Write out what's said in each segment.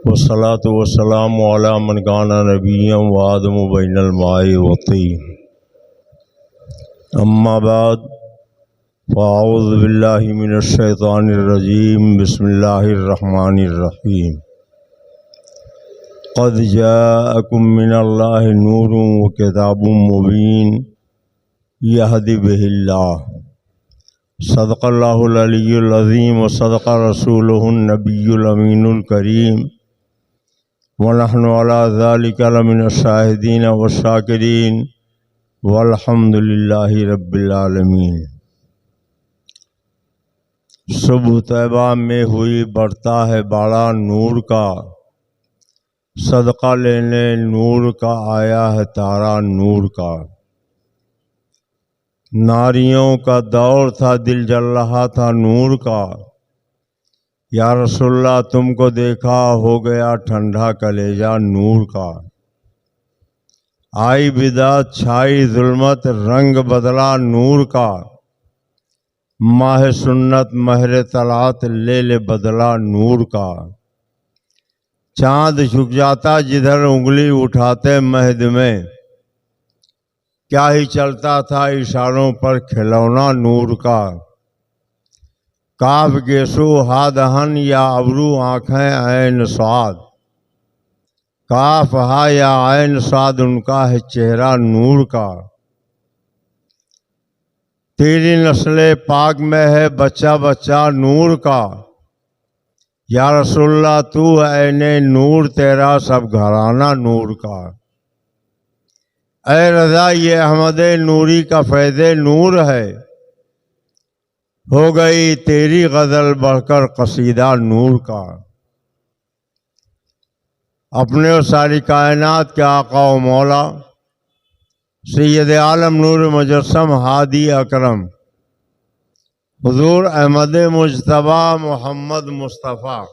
والصلاة والسلام على من كان نبيا وآدم بين الماء والطين أما بعد فأعوذ بالله من الشيطان الرجيم بسم الله الرحمن الرحيم قد جاءكم من الله نور وكتاب مبين يهدي به الله صدق الله العلي العظيم وصدق رسوله النبي الأمين الكريم ونحن على ذلك لمن الشاهدين والشاكرين والحمد لله رب العالمين۔ صبح طیبہ میں ہوئی بڑھتا ہے باڑا نور کا، صدقہ لینے نور کا آیا ہے تارا نور کا۔ ناریوں کا دور تھا دل جل رہا تھا نور کا، یا رسول اللہ تم کو دیکھا ہو گیا ٹھنڈا کلیجہ نور کا۔ آئی بدعت چھائی ظلمت رنگ بدلا نور کا، ماہ سنت مہر طلعت لے لے بدلا نور کا۔ چاند جھک جاتا جدھر انگلی اٹھاتے مہد میں، کیا ہی چلتا تھا اشاروں پر کھلونا نور کا۔ کاف گیسو ہا دہن یا ابرو آنکھیں عین سعاد، کاف ہا یا عین سعاد ان کا ہے چہرہ نور کا۔ تیری نسل پاک میں ہے بچہ بچہ نور کا، یا رسول اللہ تو عین نور تیرا سب گھرانہ نور کا۔ اے رضا یہ احمد نوری کا فیض نور ہے، ہو گئی تیری غزل بڑھ کر قصیدہ نور کا۔ اپنے اور ساری کائنات کے آقا و مولا سید عالم نور مجسم ہادی اکرم حضور احمد مجتبیٰ محمد مصطفیٰ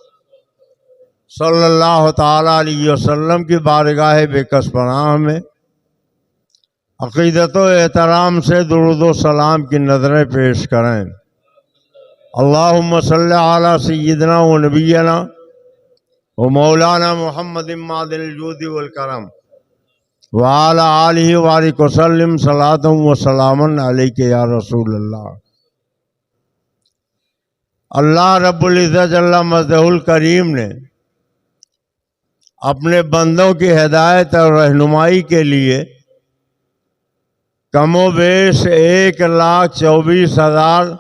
صلی اللہ تعالیٰ علیہ وسلم کی بارگاہ بےکس پناہ میں عقیدت و احترام سے درود و سلام کی نظریں پیش کریں۔ اللہم صلی علی سیدنا و نبینا و مولانا محمد معدن الجود والکرم وعلی آلہ وآلہ وسلم صلاۃ و سلام علیک یا رسول اللہ۔ اللہ رب العزت جل مجدہ الکریم نے اپنے بندوں کی ہدایت اور رہنمائی کے لیے کم و بیش 1,24,000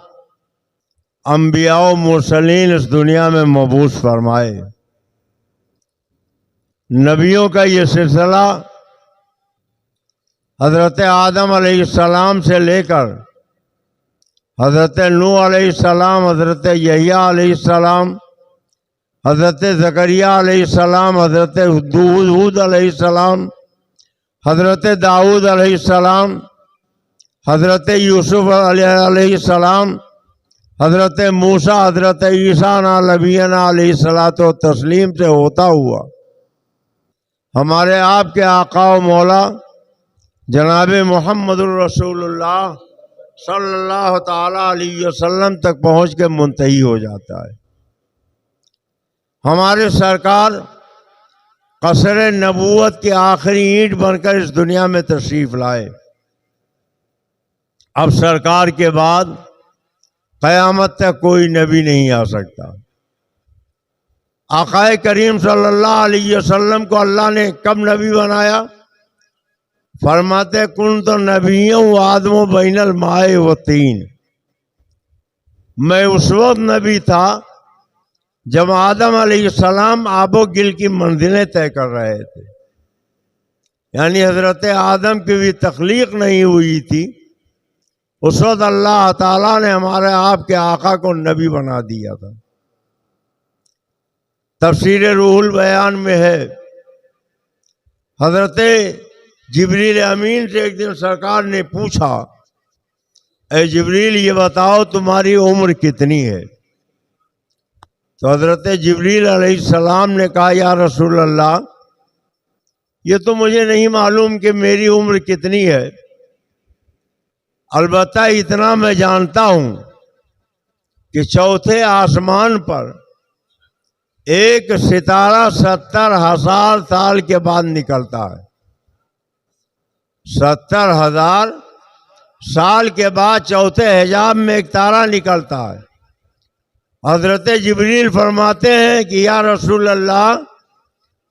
انبیاء و مرسلین اس دنیا میں مبعوث فرمائے۔ نبیوں کا یہ سلسلہ حضرت آدم علیہ السلام سے لے کر حضرت نوح علیہ السلام، حضرت یحییٰ علیہ السلام، حضرت زکریا علیہ السلام، حضرت ہود علیہ السلام، حضرت داؤد علیہ السلام، حضرت یوسف علیہ السلام، حضرت موسیٰ، حضرت عیسیٰ نبینا علیہ الصلاۃ والتسلیم سے ہوتا ہوا ہمارے آپ کے آقا و مولا جناب محمد الرسول اللہ صلی اللہ تعالیٰ علیہ وسلم تک پہنچ کے منتہی ہو جاتا ہے۔ ہمارے سرکار قصر نبوت کی آخری اینٹ بن کر اس دنیا میں تشریف لائے۔ اب سرکار کے بعد قیامت تک کوئی نبی نہیں آ سکتا۔ آقا کریم صلی اللہ علیہ وسلم کو اللہ نے کب نبی بنایا؟ فرماتے کن تو نبیوں آدم و بین الماء والطین، میں اس وقت نبی تھا جب آدم علیہ السلام آب و گل کی منزلیں طے کر رہے تھے، یعنی حضرت آدم کی بھی تخلیق نہیں ہوئی تھی، اس وقت اللہ تعالیٰ نے ہمارے آپ کے آقا کو نبی بنا دیا تھا۔ تفسیر روح البیان میں ہے، حضرت جبریل امین سے ایک دن سرکار نے پوچھا، اے جبریل یہ بتاؤ تمہاری عمر کتنی ہے؟ تو حضرت جبریل علیہ السلام نے کہا یا رسول اللہ یہ تو مجھے نہیں معلوم کہ میری عمر کتنی ہے، البتہ اتنا میں جانتا ہوں کہ چوتھے آسمان پر ایک ستارہ 70,000 سال کے بعد نکلتا ہے. 70,000 سال کے بعد چوتھے حجاب میں ایک تارا نکلتا ہے. حضرت جبریل فرماتے ہیں کہ یا رسول اللہ،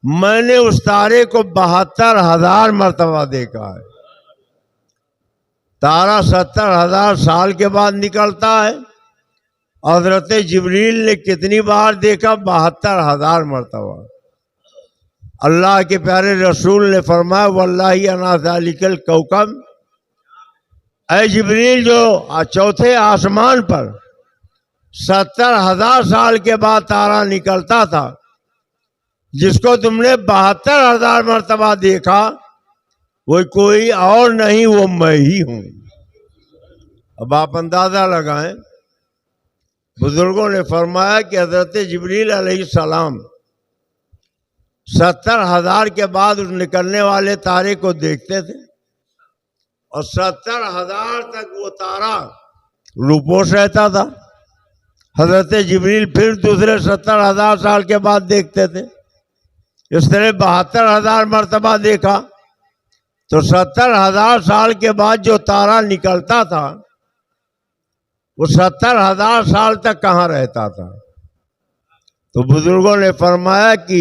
میں نے اس تارے کو 72,000 مرتبہ دیکھا ہے. تارا 70,000 سال کے بعد نکلتا ہے. حضرت جبریل نے کتنی بار دیکھا؟ 72,000 مرتبہ. اللہ کے پیارے رسول نے فرمایا واللہ انا ذالک الکوکب، اے جبریل، جو چوتھے آسمان پر 70,000 سال کے بعد تارا نکلتا تھا، جس کو تم نے 72,000 مرتبہ دیکھا، وہ کوئی اور نہیں، وہ میں ہی ہوں. اب آپ اندازہ لگائیں، بزرگوں نے فرمایا کہ حضرت جبریل علیہ السلام 70,000 کے بعد اس نکلنے والے تارے کو دیکھتے تھے، اور 70,000 تک وہ تارا روپوش رہتا تھا. حضرت جبریل پھر دوسرے 70,000 سال کے بعد دیکھتے تھے. اس طرح 72,000 مرتبہ دیکھا. تو 70,000 سال کے بعد جو تارا نکلتا تھا، وہ 70,000 سال تک کہاں رہتا تھا؟ تو بزرگوں نے فرمایا کہ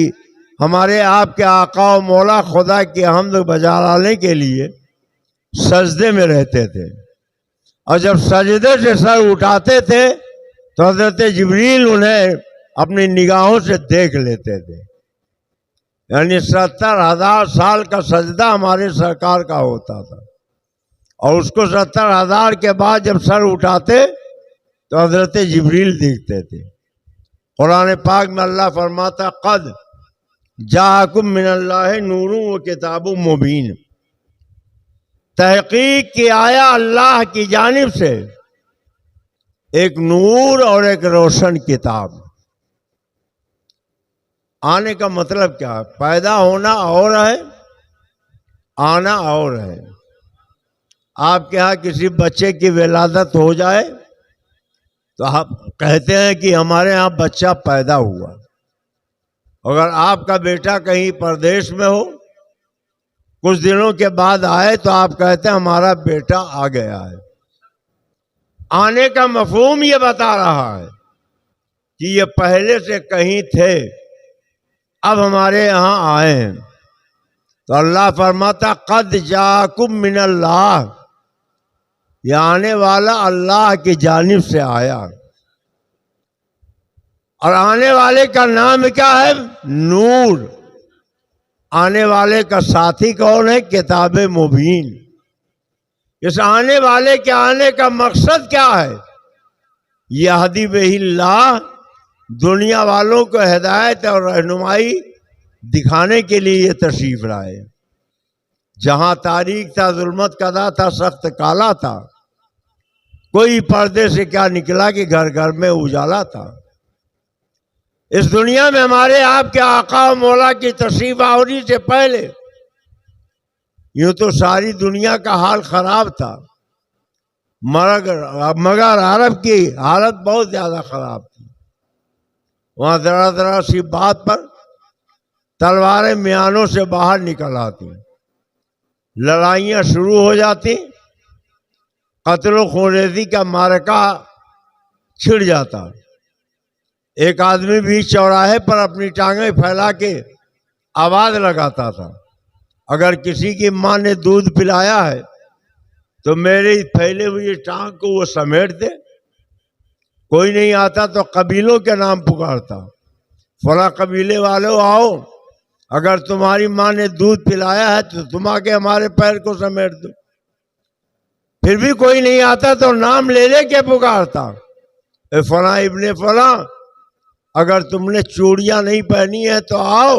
ہمارے آپ کے آقا و مولا خدا کی حمد بجا لانے کے لیے سجدے میں رہتے تھے، اور جب سجدے سے سر اٹھاتے تھے تو حضرت جبریل انہیں اپنی نگاہوں سے دیکھ لیتے تھے. یعنی 70,000 سال کا سجدہ ہمارے سرکار کا ہوتا تھا، اور اس کو 70,000 کے بعد جب سر اٹھاتے تو حضرت جبریل دیکھتے تھے. قرآن پاک میں اللہ فرماتا قد جاءکم من اللہ نور و کتاب مبین، تحقیق کی آیا اللہ کی جانب سے ایک نور اور ایک روشن کتاب. آنے کا مطلب کیا ہے؟ پیدا ہونا اور ہے، آنا اور ہے. آپ کے ہاں کسی بچے کی ولادت ہو جائے تو آپ کہتے ہیں کہ ہمارے ہاں بچہ پیدا ہوا. اگر آپ کا بیٹا کہیں پردیش میں ہو، کچھ دنوں کے بعد آئے، تو آپ کہتے ہیں ہمارا بیٹا آ گیا ہے. آنے کا مفہوم یہ بتا رہا ہے کہ یہ پہلے سے کہیں تھے، اب ہمارے یہاں آئے ہیں. تو اللہ فرماتا قد جاءکم من اللہ، یہ آنے والا اللہ کی جانب سے آیا. اور آنے والے کا نام کیا ہے؟ نور. آنے والے کا ساتھی کون ہے؟ کتاب مبین. اس آنے والے کے آنے کا مقصد کیا ہے؟ یہدی بہ اللہ، دنیا والوں کو ہدایت اور رہنمائی دکھانے کے لیے یہ تشریف لائے. جہاں تاریک تھا، ظلمت قضا تھا، سخت کالا تھا، کوئی پردے سے کیا نکلا کہ گھر گھر میں اجالا تھا. اس دنیا میں ہمارے آپ کے آقا و مولا کی تشریف آوری سے پہلے یوں تو ساری دنیا کا حال خراب تھا، مگر عرب کی حالت بہت زیادہ خراب تھی. وہاں ذرا ذرا سی بات پر تلواریں میانوں سے باہر نکل آتی، لڑائیاں شروع ہو جاتی، قتل و خونریزی کا معرکہ چھڑ جاتا. ایک آدمی بھی چوراہے پر اپنی ٹانگیں پھیلا کے آواز لگاتا تھا، اگر کسی کی ماں نے دودھ پلایا ہے تو میری پھیلے ہوئی ٹانگ کو وہ سمیٹ دے. کوئی نہیں آتا تو قبیلوں کے نام پکارتا، فلاں قبیلے والوں آؤ، اگر تمہاری ماں نے دودھ پلایا ہے تو تم آ کے ہمارے پیر کو سمیٹ دو. پھر بھی کوئی نہیں آتا تو نام لے لے کے پکارتا، اے فلاں ابن فلاں، اگر تم نے چوڑیاں نہیں پہنی ہے تو آؤ،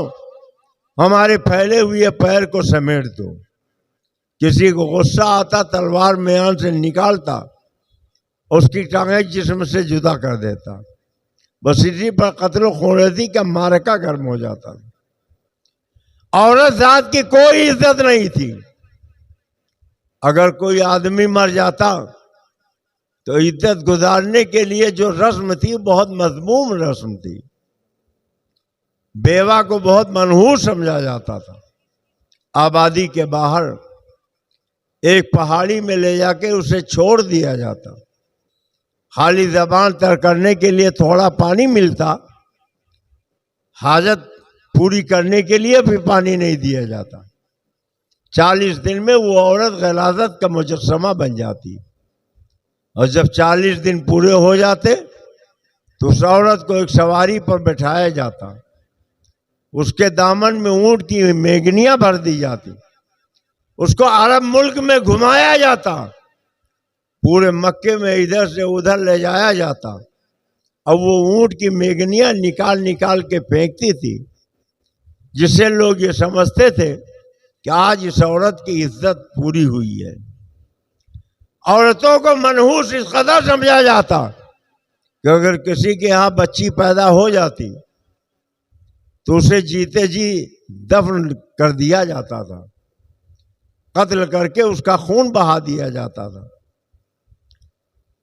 ہمارے پھیلے ہوئے پیر کو سمیٹ دو. کسی کو غصہ آتا تلوار میان سے نکالتا، اس کی ٹانگیں جسم سے جدا کر دیتا. بس اسی پر قتل و خونریزی کا معرکہ گرم ہو جاتا. عورت ذات کی کوئی عزت نہیں تھی. اگر کوئی آدمی مر جاتا تو عزت گزارنے کے لیے جو رسم تھی بہت مذموم رسم تھی. بیوہ کو بہت منحوس سمجھا جاتا تھا. آبادی کے باہر ایک پہاڑی میں لے جا کے اسے چھوڑ دیا جاتا. خالی زبان تر کرنے کے لیے تھوڑا پانی ملتا، حاجت پوری کرنے کے لیے بھی پانی نہیں دیا جاتا. 40 دن میں وہ عورت غلاظت کا مجسمہ بن جاتی، اور جب 40 دن پورے ہو جاتے تو اس عورت کو ایک سواری پر بٹھایا جاتا، اس کے دامن میں اونٹ کی میگنیاں بھر دی جاتی، اس کو عرب ملک میں گھمایا جاتا، پورے مکے میں ادھر سے ادھر لے جایا جاتا، اور وہ اونٹ کی میگنیاں نکال نکال کے پھینکتی تھی، جس سے لوگ یہ سمجھتے تھے کہ آج اس عورت کی عزت پوری ہوئی ہے. عورتوں کو منحوس اس قدر سمجھا جاتا کہ اگر کسی کے ہاں بچی پیدا ہو جاتی تو اسے جیتے جی دفن کر دیا جاتا تھا، قتل کر کے اس کا خون بہا دیا جاتا تھا.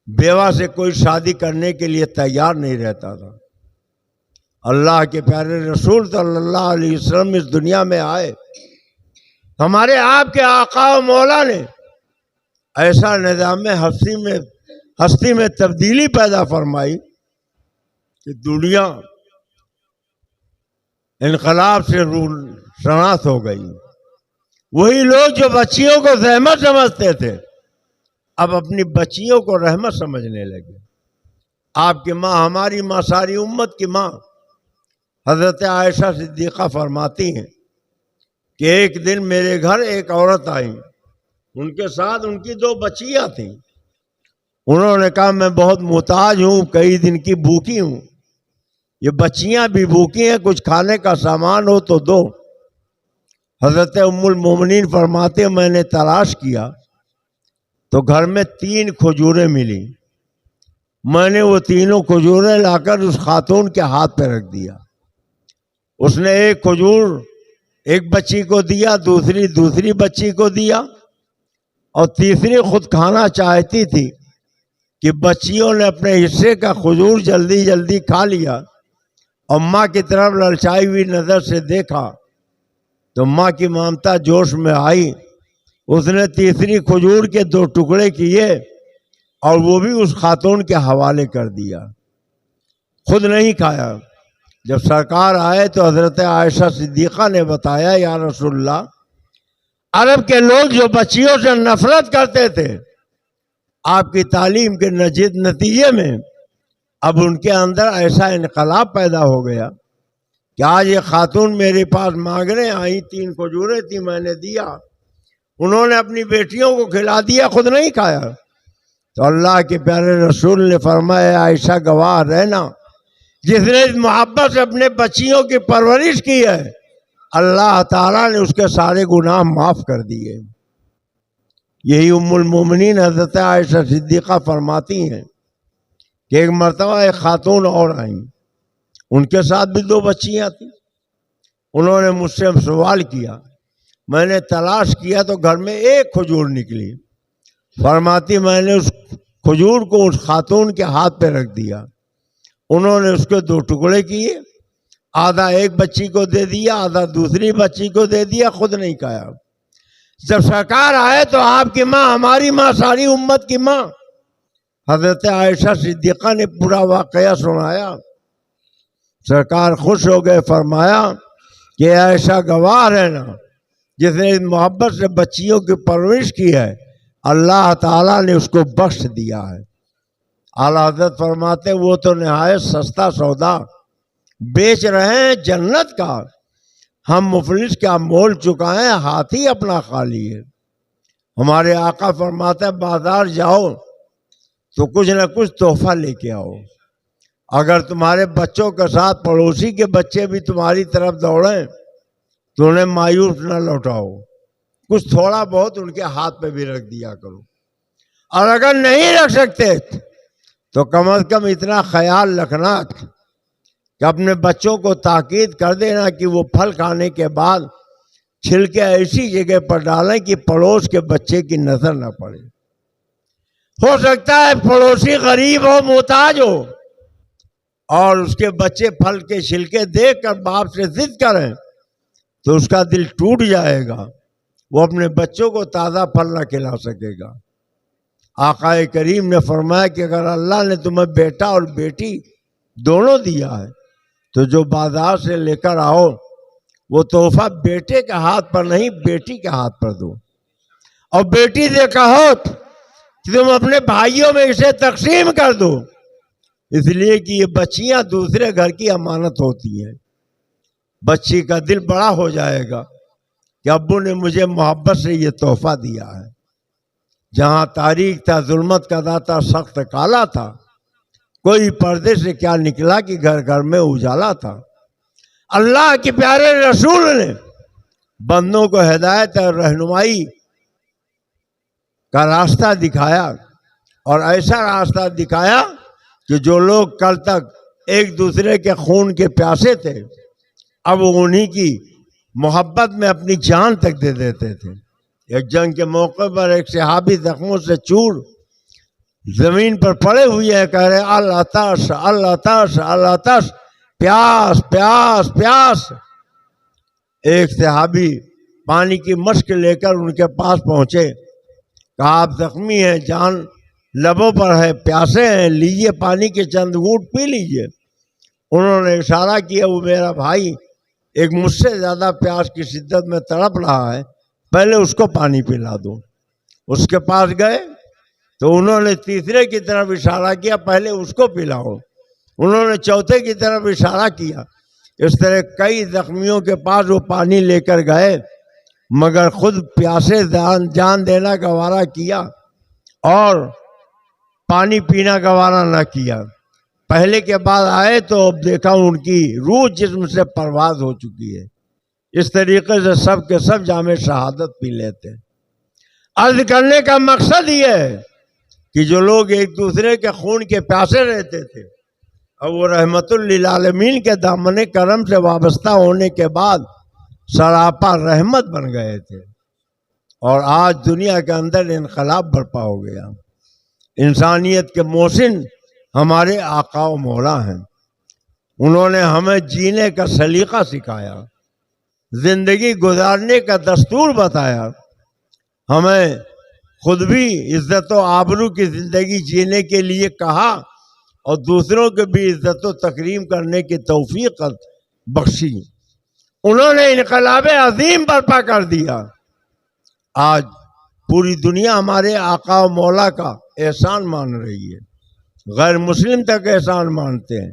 بیوہ سے کوئی شادی کرنے کے لیے تیار نہیں رہتا تھا. اللہ کے پیارے رسول صلی اللہ علیہ وسلم اس دنیا میں آئے، ہمارے آپ کے آقا و مولا نے ایسا نظام ہستی میں تبدیلی پیدا فرمائی کہ دنیا انقلاب سے شناس ہو گئی. وہی لوگ جو بچیوں کو زحمت سمجھتے تھے اب اپنی بچیوں کو رحمت سمجھنے لگے. آپ کی ماں، ہماری ماں، ساری امت کی ماں حضرت عائشہ صدیقہ فرماتی ہیں کہ ایک دن میرے گھر ایک عورت آئی، ان کے ساتھ ان کی 2 بچیاں تھیں. انہوں نے کہا میں بہت محتاج ہوں، کئی دن کی بھوکی ہوں، یہ بچیاں بھی بھوکی ہیں، کچھ کھانے کا سامان ہو تو دو. حضرت ام المومنین فرماتے ہیں میں نے تلاش کیا تو گھر میں 3 کھجوریں ملی. میں نے وہ تینوں کھجوریں لا کر اس خاتون کے ہاتھ پہ رکھ دیا. اس نے ایک کھجور ایک بچی کو دیا، دوسری بچی کو دیا، اور تیسری خود کھانا چاہتی تھی کہ بچیوں نے اپنے حصے کا کھجور جلدی جلدی کھا لیا، اور ماں کی طرف للچائی ہوئی نظر سے دیکھا تو ماں کی ممتا جوش میں آئی. اس نے تیسری کھجور کے 2 ٹکڑے کیے اور وہ بھی اس خاتون کے حوالے کر دیا، خود نہیں کھایا. جب سرکار آئے تو حضرت عائشہ صدیقہ نے بتایا یا رسول اللہ، عرب کے لوگ جو بچیوں سے نفرت کرتے تھے آپ کی تعلیم کے نتیجے میں اب ان کے اندر ایسا انقلاب پیدا ہو گیا کہ آج یہ خاتون میرے پاس مانگنے آئی، 3 کھجوریں تھی، میں نے دیا، انہوں نے اپنی بیٹیوں کو کھلا دیا، خود نہیں کھایا. تو اللہ کے پیارے رسول نے فرمایا عائشہ گواہ رہنا، جس نے اس محبت سے اپنے بچیوں کی پرورش کی ہے اللہ تعالیٰ نے اس کے سارے گناہ معاف کر دیے. یہی ام المومنین حضرت عائشہ صدیقہ فرماتی ہیں کہ ایک مرتبہ ایک خاتون اور آئیں، ان کے ساتھ بھی 2 بچیاں تھیں. انہوں نے مجھ سے سوال کیا، میں نے تلاش کیا تو گھر میں ایک کھجور نکلی. فرماتی میں نے اس کھجور کو اس خاتون کے ہاتھ پہ رکھ دیا، انہوں نے اس کے 2 ٹکڑے کیے، آدھا ایک بچی کو دے دیا، آدھا دوسری بچی کو دے دیا، خود نہیں کھایا. جب سرکار آئے تو آپ کی ماں، ہماری ماں، ساری امت کی ماں حضرت عائشہ صدیقہ نے پورا واقعہ سنایا. سرکار خوش ہو گئے، فرمایا کہ عائشہ گواہ رہنا، جس نے محبت سے بچیوں کی پرورش کی ہے اللہ تعالیٰ نے اس کو بخش دیا ہے. اعلیٰ حضرت فرماتے وہ تو نہایت سستا سودا بیچ رہے ہیں جنت کا، ہم مفلس کا مول چکائیں، ہاتھ ہی اپنا خالی ہے. ہمارے آقا فرماتے ہیں بازار جاؤ تو کچھ نہ کچھ تحفہ لے کے آؤ. اگر تمہارے بچوں کے ساتھ پڑوسی کے بچے بھی تمہاری طرف دوڑیں تو انہیں مایوس نہ لوٹاؤ، کچھ تھوڑا بہت ان کے ہاتھ پہ بھی رکھ دیا کرو. اور اگر نہیں رکھ سکتے تو کم از کم اتنا خیال رکھنا کہ اپنے بچوں کو تاکید کر دینا کہ وہ پھل کھانے کے بعد چھلکے ایسی جگہ پر ڈالیں کہ پڑوس کے بچے کی نظر نہ پڑے. ہو سکتا ہے پڑوسی غریب ہو، محتاج ہو، اور اس کے بچے پھل کے چھلکے دیکھ کر باپ سے ضد کریں تو اس کا دل ٹوٹ جائے گا، وہ اپنے بچوں کو تازہ پھل نہ کھلا سکے گا۔ آقا کریم نے فرمایا کہ اگر اللہ نے تمہیں بیٹا اور بیٹی دونوں دیا ہے تو جو بازار سے لے کر آؤ وہ تحفہ بیٹے کے ہاتھ پر نہیں بیٹی کے ہاتھ پر دو، اور بیٹی سے کہو کہ تم اپنے بھائیوں میں اسے تقسیم کر دو، اس لیے کہ یہ بچیاں دوسرے گھر کی امانت ہوتی ہیں۔ بچی کا دل بڑا ہو جائے گا کہ ابو نے مجھے محبت سے یہ تحفہ دیا ہے۔ جہاں تاریخ تھا، ظلمت کا داتا سخت کالا تھا، کوئی پردے سے کیا نکلا کہ گھر گھر میں اجالا تھا۔ اللہ کے پیارے رسول نے بندوں کو ہدایت اور رہنمائی کا راستہ دکھایا، اور ایسا راستہ دکھایا کہ جو لوگ کل تک ایک دوسرے کے خون کے پیاسے تھے اب انہی کی محبت میں اپنی جان تک دے دیتے تھے۔ ایک جنگ کے موقع پر ایک صحابی زخموں سے چور زمین پر پڑے ہوئے ہیں، کہہ رہے العطش العطش العطش، پیاس پیاس پیاس۔ ایک صحابی پانی کی مشک لے کر ان کے پاس پہنچے، کہا آپ زخمی ہیں، جان لبوں پر ہے، پیاسے ہیں، لیجئے پانی کے چند گھونٹ پی لیجئے۔ انہوں نے اشارہ کیا وہ میرا بھائی ایک مجھ سے زیادہ پیاس کی شدت میں تڑپ رہا ہے، پہلے اس کو پانی پلا دو۔ اس کے پاس گئے تو انہوں نے تیسرے کی طرف اشارہ کیا، پہلے اس کو پلاؤ۔ انہوں نے چوتھے کی طرف اشارہ کیا۔ اس طرح کئی زخمیوں کے پاس وہ پانی لے کر گئے، مگر خود پیاسے جان دینا گوارا کیا اور پانی پینا گوارا نہ کیا۔ پہلے کے بعد آئے تو اب دیکھا ان کی روح جسم سے پرواز ہو چکی ہے۔ اس طریقے سے سب کے سب جام شہادت پی لیتے ہیں۔ عرض کرنے کا مقصد یہ ہے کہ جو لوگ ایک دوسرے کے خون کے پیاسے رہتے تھے اور وہ رحمت للعالمین کے دامن کرم سے وابستہ ہونے کے بعد سراپا رحمت بن گئے تھے، اور آج دنیا کے اندر انقلاب برپا ہو گیا۔ انسانیت کے محسن ہمارے آقا و مولا ہیں، انہوں نے ہمیں جینے کا سلیقہ سکھایا، زندگی گزارنے کا دستور بتایا، ہمیں خود بھی عزت و آبرو کی زندگی جینے کے لیے کہا اور دوسروں کے بھی عزت و تکریم کرنے کی توفیق بخشی۔ انہوں نے انقلاب عظیم برپا کر دیا۔ آج پوری دنیا ہمارے آقا و مولا کا احسان مان رہی ہے، غیر مسلم تک احسان مانتے ہیں،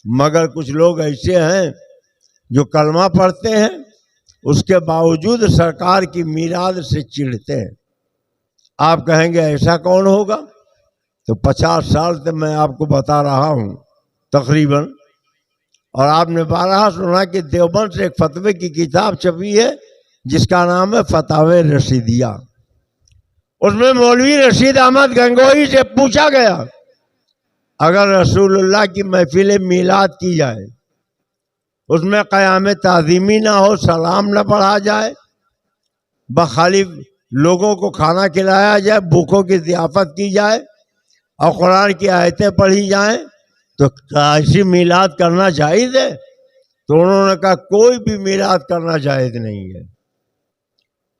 مگر کچھ لوگ ایسے ہیں جو کلمہ پڑھتے ہیں اس کے باوجود سرکار کی میلاد سے چڑھتے ہیں۔ آپ کہیں گے ایسا کون ہوگا؟ تو 50 سال سے میں آپ کو بتا رہا ہوں تقریباً، اور آپ نے بارہا سنا کہ دیوبند سے ایک فتوے کی کتاب چھپی ہے جس کا نام ہے فتاوی رشیدیہ۔ اس میں مولوی رشید احمد گنگوہی سے پوچھا گیا اگر رسول اللہ کی محفل میلاد کی جائے، اس میں قیام تعظیمی نہ ہو، سلام نہ پڑھا جائے، بخالی لوگوں کو کھانا کھلایا جائے، بھوکوں کی ضیافت کی جائے اور قرآن کی آیتیں پڑھی جائیں، تو کیا ایسی میلاد کرنا جائز ہے؟ تو انہوں نے کہا کوئی بھی میلاد کرنا جائز نہیں ہے۔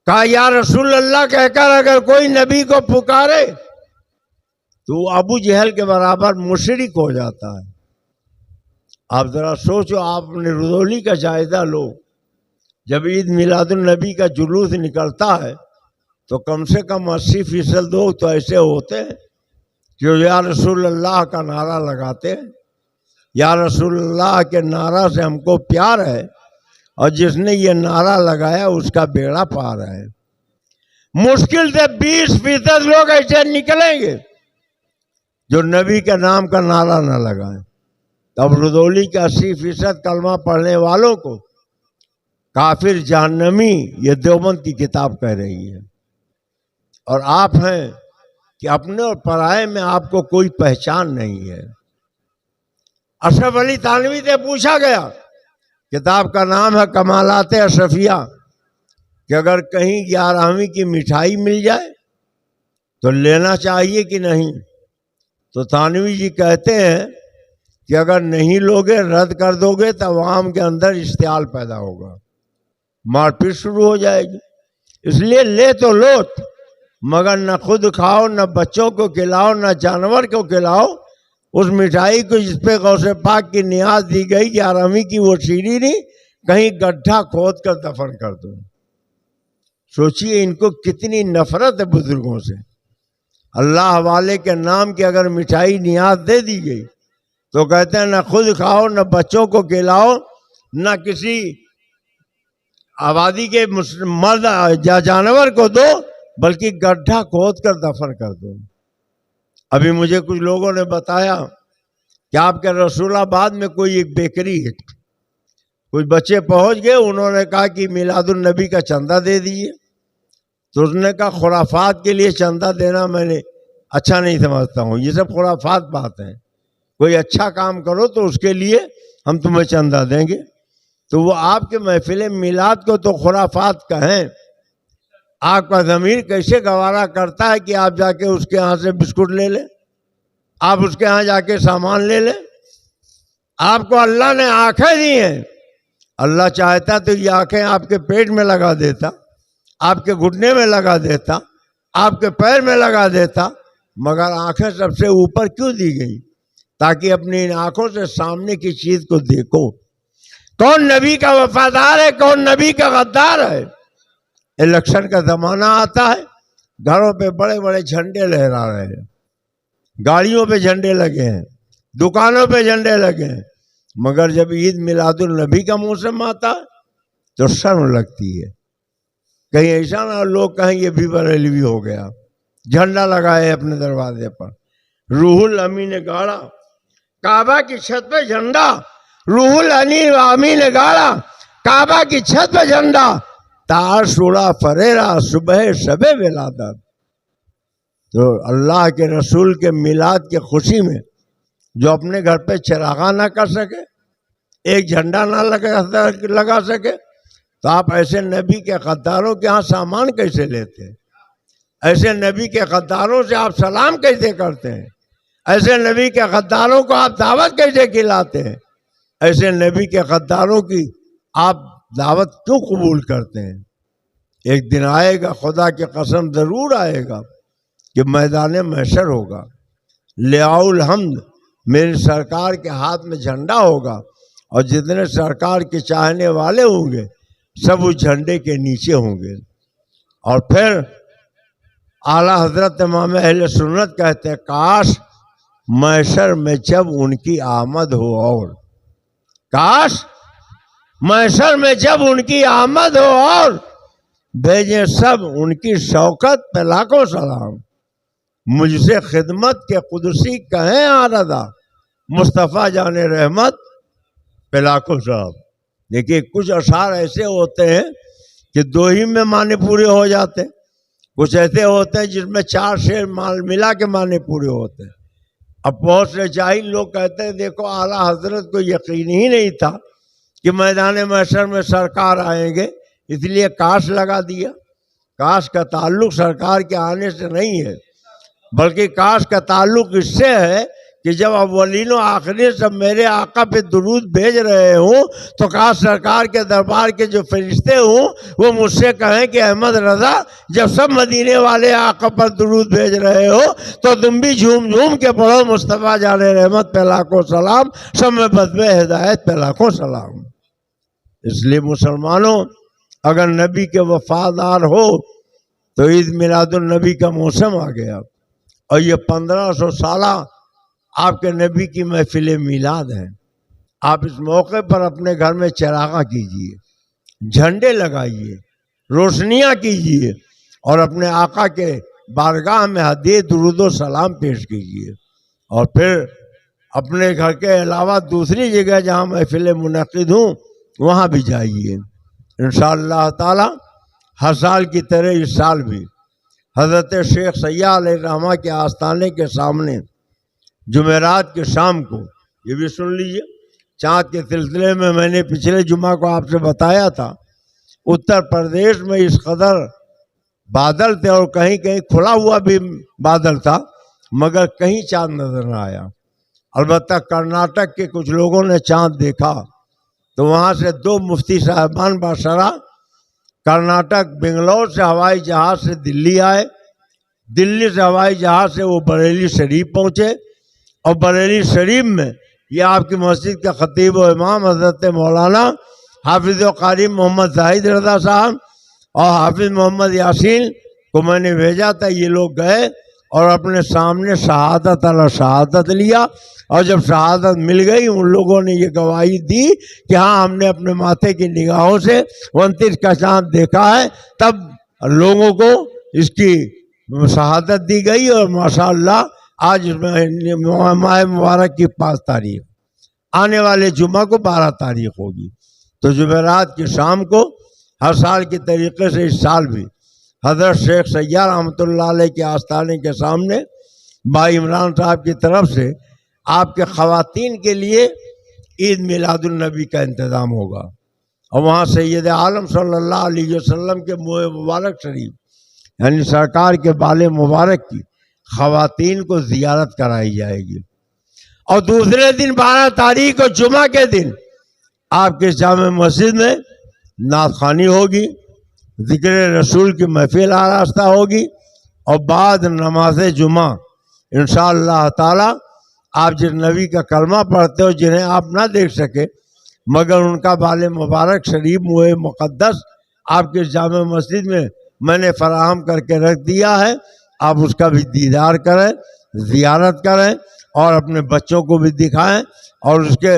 کہا یا رسول اللہ کہہ کر اگر کوئی نبی کو پکارے تو وہ ابو جہل کے برابر مشرک ہو جاتا ہے۔ آپ ذرا سوچو، آپ نے رضولی کا جائزہ لو، جب عید میلاد النبی کا جلوس نکلتا ہے تو کم سے کم 80% لوگ تو ایسے ہوتے ہیں جو یا رسول اللہ کا نعرہ لگاتے ہیں۔ یا رسول اللہ کے نعرہ سے ہم کو پیار ہے، اور جس نے یہ نعرہ لگایا اس کا بیڑا پار ہے۔ مشکل سے 20% لوگ ایسے نکلیں گے جو نبی کے نام کا نعرہ نہ لگائیں۔ تب رضولی کے 80% کلمہ پڑھنے والوں کو کافر جہنمی یہ دیوبند کی کتاب کہہ رہی ہے، اور آپ ہیں کہ اپنے اور پرائے میں آپ کو کوئی پہچان نہیں ہے۔ اشرف علی تھانوی سے پوچھا گیا، کتاب کا نام ہے کمالات اشرفیہ، کہ اگر کہیں 11ویں کی مٹھائی مل جائے تو لینا چاہیے کہ نہیں؟ تو تھانوی جی کہتے ہیں کہ اگر نہیں لوگے، رد کر دو گے تو عوام کے اندر اشتعال پیدا ہوگا، مار پیٹ شروع ہو جائے گی۔ اس لیے لے تو لو، مگر نہ خود کھاؤ، نہ بچوں کو کھلاؤ، نہ جانور کو کھلاؤ۔ اس مٹھائی کو جس پہ غوث پاک کی نیاز دی گئی کہ آرامی کی وہ شیرینی کہیں گڈھا کھود کر دفن کر دو۔ سوچئے ان کو کتنی نفرت ہے بزرگوں سے۔ اللہ والے کے نام کی اگر مٹھائی نیاز دے دی گئی تو کہتے ہیں نہ خود کھاؤ، نہ بچوں کو کھلاؤ، نہ کسی آبادی کے مرد یا جانور کو دو، بلکہ گڈھا کھود کر دفن کر دو۔ ابھی مجھے کچھ لوگوں نے بتایا کہ آپ کے رسول آباد میں کوئی ایک بیکری ہے، کچھ بچے پہنچ گئے، انہوں نے کہا کہ میلاد النبی کا چندہ دے دیجیے۔ تو اس نے کہا خرافات کے لیے چندہ دینا میں نے اچھا نہیں سمجھتا ہوں، یہ سب خرافات بات ہیں، کوئی اچھا کام کرو تو اس کے لیے ہم تمہیں چندہ دیں گے۔ تو وہ آپ کے محفل میلاد کو تو خرافات کہیں، آپ کا ضمیر کیسے گوارا کرتا ہے کہ آپ جا کے اس کے ہاں سے بسکٹ لے لیں، آپ اس کے ہاں جا کے سامان لے لیں؟ آپ کو اللہ نے آنکھیں دی ہیں، اللہ چاہتا تو یہ آنکھیں آپ کے پیٹ میں لگا دیتا، آپ کے گھٹنے میں لگا دیتا، آپ کے پیر میں لگا دیتا، مگر آنکھیں سب سے اوپر کیوں دی گئی؟ تاکہ اپنی ان آنکھوں سے سامنے کی چیز کو دیکھو۔ کون نبی کا وفادار ہے، کون نبی کا غدار ہے؟ الیکشن کا زمانہ آتا ہے، گھروں پہ بڑے بڑے جھنڈے لہرا رہے ہیں، گاڑیوں پہ جھنڈے لگے ہیں، دکانوں پہ جھنڈے لگے ہیں، مگر جب عید میلاد النبی کا موسم آتا ہے تو شرم لگتی ہے۔ کہیں ایسا نہ لوگ کہیں یہ بھی بریلوی ہو گیا، جھنڈا لگائے اپنے دروازے پر۔ روح الامین نے گاڑا کعبہ کی چھت پہ جھنڈا، روح الامین نے گاڑا کعبہ کی چھت پہ جھنڈا، تعاشورا فریرا صبح شب ولادت۔ تو اللہ کے رسول کے میلاد کی خوشی میں جو اپنے گھر پہ چراغاں نہ کر سکے، ایک جھنڈا نہ لگا سکے، تو آپ ایسے نبی کے غداروں کے ہاں سامان کیسے لیتے ہیں؟ ایسے نبی کے غداروں سے آپ سلام کیسے کرتے ہیں؟ ایسے نبی کے غداروں کو آپ دعوت کیسے کھلاتے ہیں؟ ایسے نبی کے غداروں کی آپ دعوت کیوں قبول کرتے ہیں؟ ایک دن آئے گا، خدا کی قسم ضرور آئے گا کہ میدان محشر ہوگا، لیاؤ الحمد، میری سرکار کے ہاتھ میں جھنڈا ہوگا، اور جتنے سرکار کے چاہنے والے ہوں گے سب اس جھنڈے کے نیچے ہوں گے۔ اور پھر اعلیٰ حضرت امام اہل سنت کہتے ہیں کاش محشر میں جب ان کی آمد ہو، اور کاش محشر میں جب ان کی آمد ہو، اور بھیجیں سب ان کی شوکت پہ لاکھوں سلام، مجھ سے خدمت کے قدسی کہیں آردا، مصطفیٰ جان رحمت پہ لاکھوں سلام۔ دیکھیے کچھ اشعار ایسے ہوتے ہیں کہ دو ہی میں معنی پورے ہو جاتے ہیں، کچھ ایسے ہوتے ہیں جس میں چار شعر ملا کے معنی پورے ہوتے ہیں۔ اب بہت سے جاہل لوگ کہتے ہیں دیکھو اعلیٰ حضرت کو یقین ہی نہیں تھا کہ میدان محشر میں سرکار آئیں گے، اس لیے کاش لگا دیا۔ کاش کا تعلق سرکار کے آنے سے نہیں ہے، بلکہ کاش کا تعلق اس سے ہے کہ جب اولین و آخرین سب میرے آقا پہ درود بھیج رہے ہوں تو کاش سرکار کے دربار کے جو فرشتے ہوں وہ مجھ سے کہیں کہ احمد رضا جب سب مدینے والے آقا پر درود بھیج رہے ہو تو تم بھی جھوم جھوم کے پڑھو مصطفیٰ جان رحمت پہ لاکھوں سلام، سب میں بدب ہدایت پہ لاکھوں سلام۔ اس لیے مسلمانوں اگر نبی کے وفادار ہو تو عید میلاد النبی کا موسم آ گیا، اور یہ 1500 سالہ آپ کے نبی کی محفل میلاد ہے۔ آپ اس موقع پر اپنے گھر میں چراغاں کیجئے، جھنڈے لگائیے، روشنیاں کیجئے، اور اپنے آقا کے بارگاہ میں ہدیہ درود و سلام پیش کیجئے، اور پھر اپنے گھر کے علاوہ دوسری جگہ جہاں محفل منعقد ہوں وہاں بھی جائیے۔ انشاءاللہ تعالی ہر سال کی طرح اس سال بھی حضرت شیخ سیاح علیہ الرحمہ کے آستانے کے سامنے جمعرات کے شام کو، یہ بھی سن لیجئے، چاند کے سلسلے میں میں نے پچھلے جمعہ کو آپ سے بتایا تھا، اتر پردیش میں اس قدر بادل تھے، اور کہیں کہیں کھلا ہوا بھی بادل تھا، مگر کہیں چاند نظر نہ آیا۔ البتہ کرناٹک کے کچھ لوگوں نے چاند دیکھا تو وہاں سے 2 مفتی صاحبان باشرہ کرناٹک بنگلور سے ہوائی جہاز سے دلی آئے، دلی سے ہوائی جہاز سے وہ بریلی شریف پہنچے، اور بریلی شریف میں یہ آپ کی مسجد کا خطیب و امام حضرت مولانا حافظ و قاری محمد زاہد رضا صاحب اور حافظ محمد یاسین کو میں نے بھیجا تھا، یہ لوگ گئے اور اپنے سامنے شہادت علی شہادت لیا، اور جب شہادت مل گئی ان لوگوں نے یہ گواہی دی کہ ہاں ہم نے اپنے ماتھے کی نگاہوں سے 29 کا چاند دیکھا ہے، تب لوگوں کو اس کی شہادت دی گئی، اور ماشاءاللہ آج ماہ مبارک کی 5 تاریخ، آنے والے جمعہ کو 12 تاریخ ہوگی، تو جمعرات کی شام کو ہر سال کی طریقے سے اس سال بھی حضرت شیخ سیار رحمۃ اللہ علیہ کے آستانے کے سامنے بھائی عمران صاحب کی طرف سے آپ کے خواتین کے لیے عید میلاد النبی کا انتظام ہوگا، اور وہاں سید عالم صلی اللہ علیہ وسلم کے منہ مبارک شریف یعنی سرکار کے بال مبارک کی خواتین کو زیارت کرائی جائے گی، اور دوسرے دن 12 تاریخ کو جمعہ کے دن آپ کے جامع مسجد میں نعت خوانی ہوگی، ذکر رسول کی محفل آراستہ ہوگی، اور بعد نماز جمعہ انشاءاللہ تعالی آپ جس نبی کا کلمہ پڑھتے ہو جنہیں آپ نہ دیکھ سکے مگر ان کا بال مبارک شریف منہ مقدس آپ کے جامع مسجد میں نے فراہم کر کے رکھ دیا ہے، آپ اس کا بھی دیدار کریں، زیارت کریں، اور اپنے بچوں کو بھی دکھائیں، اور اس کے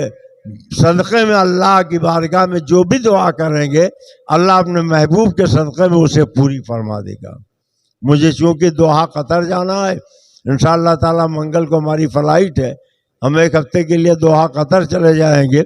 صدقے میں اللہ کی بارگاہ میں جو بھی دعا کریں گے اللہ اپنے محبوب کے صدقے میں اسے پوری فرما دے گا۔ مجھے چونکہ دوحہ قطر جانا ہے، انشاءاللہ تعالی منگل کو ہماری فلائٹ ہے، ہم 1 ہفتے کے لیے دوحہ قطر چلے جائیں گے،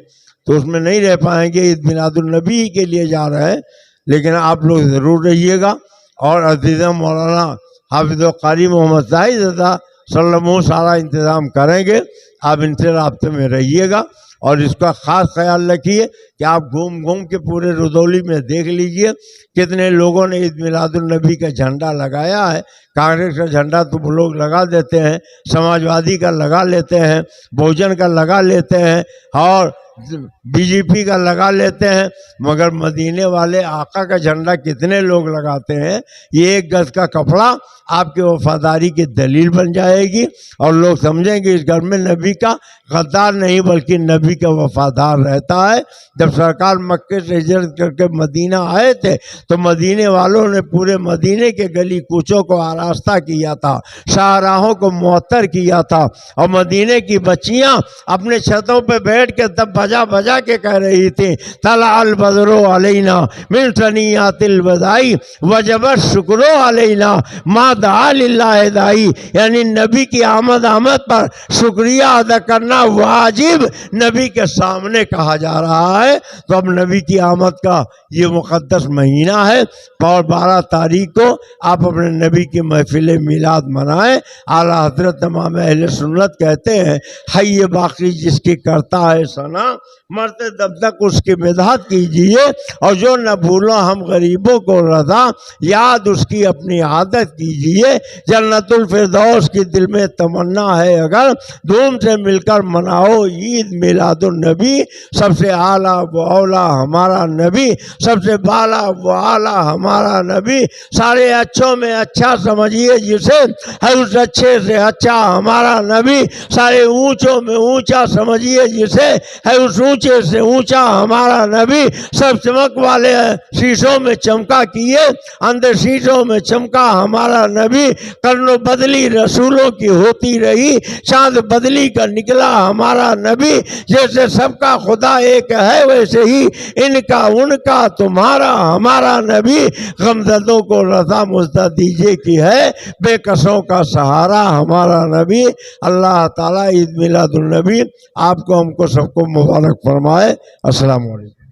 تو اس میں نہیں رہ پائیں گے، عید میلاد النبی کے لیے جا رہے ہیں، لیکن آپ لوگ ضرور رہیے گا، اور عزیزہ مولانا حافظ و قاری محمد زاہد رضا صلی اللہ علیہ وسلم سارا انتظام کریں گے، آپ ان سے رابطے میں رہیے گا، اور اس کا خاص خیال رکھیے کہ آپ گھوم کے پورے رودولی میں دیکھ لیجئے کتنے لوگوں نے عید میلاد النبی کا جھنڈا لگایا ہے۔ کانگریس کا جھنڈا تو وہ لوگ لگا دیتے ہیں، سماجوادی کا لگا لیتے ہیں، بہوجن کا لگا لیتے ہیں، اور بی جے پی کا لگا لیتے ہیں، مگر مدینے والے آقا کا جھنڈا کتنے لوگ لگاتے ہیں؟ یہ 1 گز کا کپڑا آپ کے وفاداری کی دلیل بن جائے گی، اور لوگ سمجھیں گے اس گھر میں نبی کا غدار نہیں بلکہ نبی کا وفادار رہتا ہے۔ جب سرکار مکے سے ہجرت کر کے مدینہ آئے تھے تو مدینے والوں نے پورے مدینے کے گلی کوچوں کو آراستہ کیا تھا، شاہراہوں کو معطر کیا تھا، اور مدینے کی بچیاں اپنے چھتوں پہ بیٹھ کے تب بجا کے کہہ رہی تھی طلع البدر علینا من ثنیات الوداع وجب الشکر علینا ما دعا للہ داعی، یعنی نبی کی آمد پر شکریہ ادا کرنا واجب نبی کے سامنے کہا جا رہا ہے۔ تو اب نبی کی آمد کا یہ مقدس مہینہ ہے، اور 12 تاریخ کو آپ اپنے نبی کی محفل میلاد منائیں۔ اعلیٰ حضرت امام اہل سنت کہتے ہیں حی باقی جس کی کرتا ہے ثنا، مرتے دب تک اس کی مدحت کیجئے، اور جو نہ بھولو ہم غریبوں کو رضا، یاد اس کی اپنی عادت کیجئے۔ جنت الفردوس کی دل میں تمنا ہے اگر، دھوم سے مل کر مناؤ عید میلاد النبی۔ سب سے اعلیٰ و اولا ہمارا نبی، سب سے بالا و اعلیٰ ہمارا نبی، سارے اچھوں میں اچھا سمجھیے جسے، ہے اس اچھے سے اچھا ہمارا نبی، سارے اونچوں میں اونچا سمجھیے جسے، ہے اس اونچے سے اونچا ہمارا نبی، سب چمک والے شیشوں میں چمکا کیے، اندر شیشوں میں چمکا ہمارا نبی، قرن و بدلی رسولوں کی ہوتی رہی، چاند بدلی کا نکلا ہمارا نبی، جیسے سب کا خدا ایک ہے ویسے ہی ان کا ان کا تمہارا ہمارا نبی، غمزدوں کو رضا مزدہ دیجیے کی ہے، بے کسوں کا سہارا ہمارا نبی۔ اللہ تعالیٰ عید میلاد النبی آپ کو ہم کو سب کو مبارک فرمائے۔ السلام علیکم۔